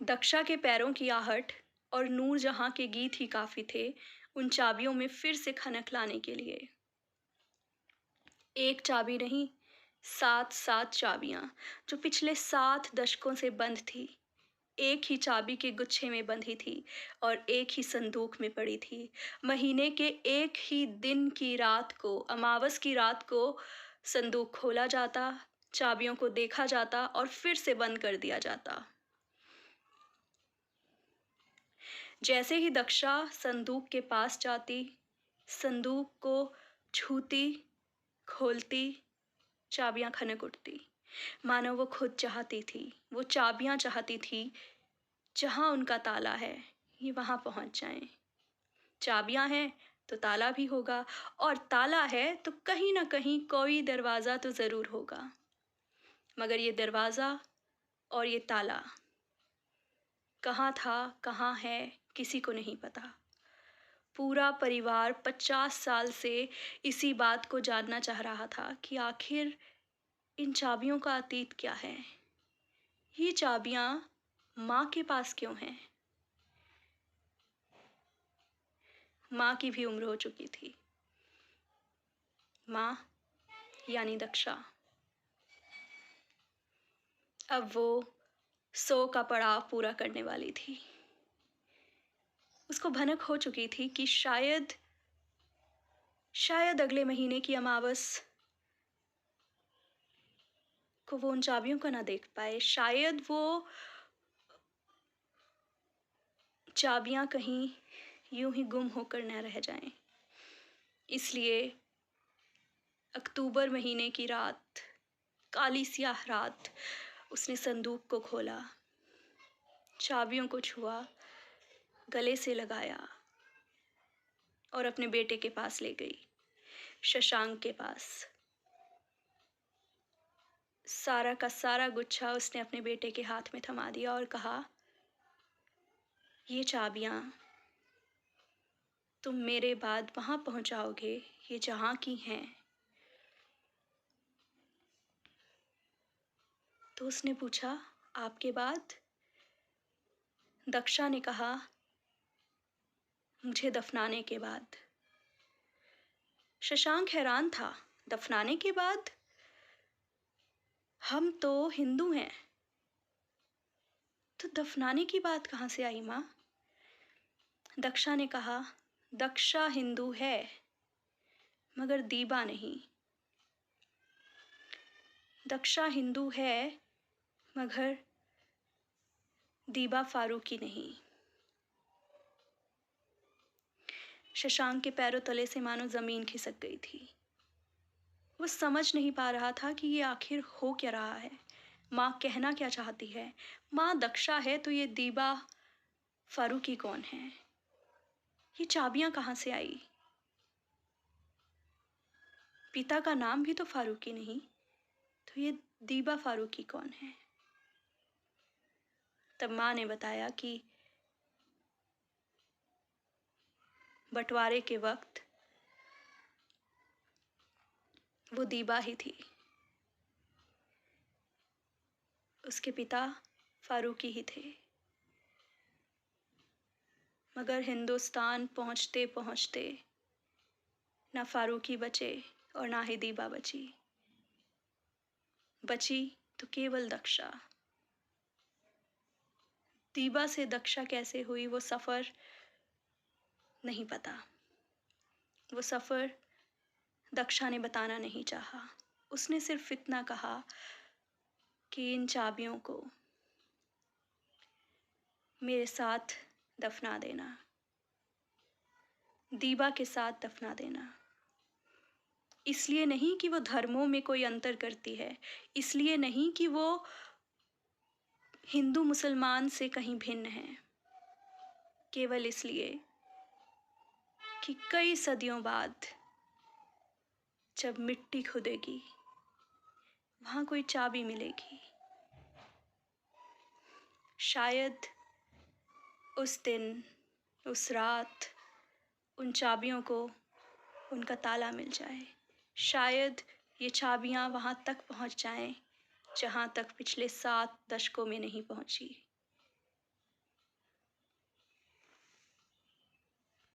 दक्षा के पैरों की आहट और नूरजहां के गीत ही काफी थे उन चाबियों में फिर से खनक लाने के लिए। एक चाबी नहीं, 7 चाबियां जो पिछले 7 दशकों से बंद थी, एक ही चाबी के गुच्छे में बंधी थी और एक ही संदूक में पड़ी थी। महीने के एक ही दिन की रात को, अमावस की रात को संदूक खोला जाता, चाबियों को देखा जाता और फिर से बंद कर दिया जाता। जैसे ही दक्षा संदूक के पास जाती, संदूक को छूती, खोलती, चाबियां खनक उठती, मानो वो खुद चाहती थी, वो चाबियां चाहती थी, जहां उनका ताला है ये वहां पहुंच जाएं। चाबियां हैं तो ताला भी होगा, और ताला है तो कहीं ना कहीं कोई दरवाजा तो जरूर होगा। मगर ये दरवाजा और ये ताला कहाँ था, कहाँ है, किसी को नहीं पता। पूरा परिवार 50 साल से इसी बात को जानना चाह रहा था कि आखिर इन चाबियों का अतीत क्या है। ये चाबियां माँ के पास क्यों हैं? माँ की भी उम्र हो चुकी थी। माँ यानी दक्षा। अब वो 100 का पड़ाव पूरा करने वाली थी। उसको भनक हो चुकी थी कि शायद अगले महीने की अमावस को वो उन चाबियों को ना देख पाए। शायद वो चाबियां कहीं यूं ही गुम होकर न रह जाएं। इसलिए अक्टूबर महीने की रात, काली स्याह रात, उसने संदूक को खोला, चाबियों को छुआ, गले से लगाया और अपने बेटे के पास ले गई, शशांक के पास। सारा का सारा गुच्छा उसने अपने बेटे के हाथ में थमा दिया और कहा, ये चाबियां तुम मेरे बाद वहां पहुंचाओगे, ये जहां की हैं। तो उसने पूछा, आपके बाद? दक्षा ने कहा, मुझे दफनाने के बाद। शशांक हैरान था, दफनाने के बाद? हम तो हिंदू हैं। तो दफनाने की बात कहाँ से आई माँ? दक्षा ने कहा, दक्षा हिंदू है मगर दीबा नहीं। दक्षा हिंदू है मगर दीबा फारूकी नहीं। शशांक के पैरों तले से मानो जमीन खिसक गई थी। वो समझ नहीं पा रहा था कि ये आखिर हो क्या रहा है। माँ कहना क्या चाहती है? माँ दक्षा है तो ये दीबा फारूकी कौन है? ये चाबियां कहाँ से आई? पिता का नाम भी तो फारूकी नहीं, तो ये दीबा फारूकी कौन है? तब माँ ने बताया कि बंटवारे के वक्त वो दीबा ही थी। उसके पिता फारूकी ही थे। मगर हिंदुस्तान पहुंचते पहुंचते ना फारूकी बचे और ना ही दीबा बची। बची तो केवल दक्षा। दीबा से दक्षा कैसे हुई वो सफ़र नहीं पता। वो सफ़र दक्षा ने बताना नहीं चाहा। उसने सिर्फ इतना कहा कि इन चाबियों को मेरे साथ दफना देना, दीबा के साथ दफना देना। इसलिए नहीं कि वो धर्मों में कोई अंतर करती है, इसलिए नहीं कि वो हिंदू मुसलमान से कहीं भिन्न है, केवल इसलिए कि कई सदियों बाद जब मिट्टी खुदेगी वहां कोई चाबी मिलेगी। शायद उस दिन, उस रात, उन चाबियों को उनका ताला मिल जाए। शायद ये चाबियां वहां तक पहुंच जाएं जहां तक पिछले 7 दशकों में नहीं पहुंची।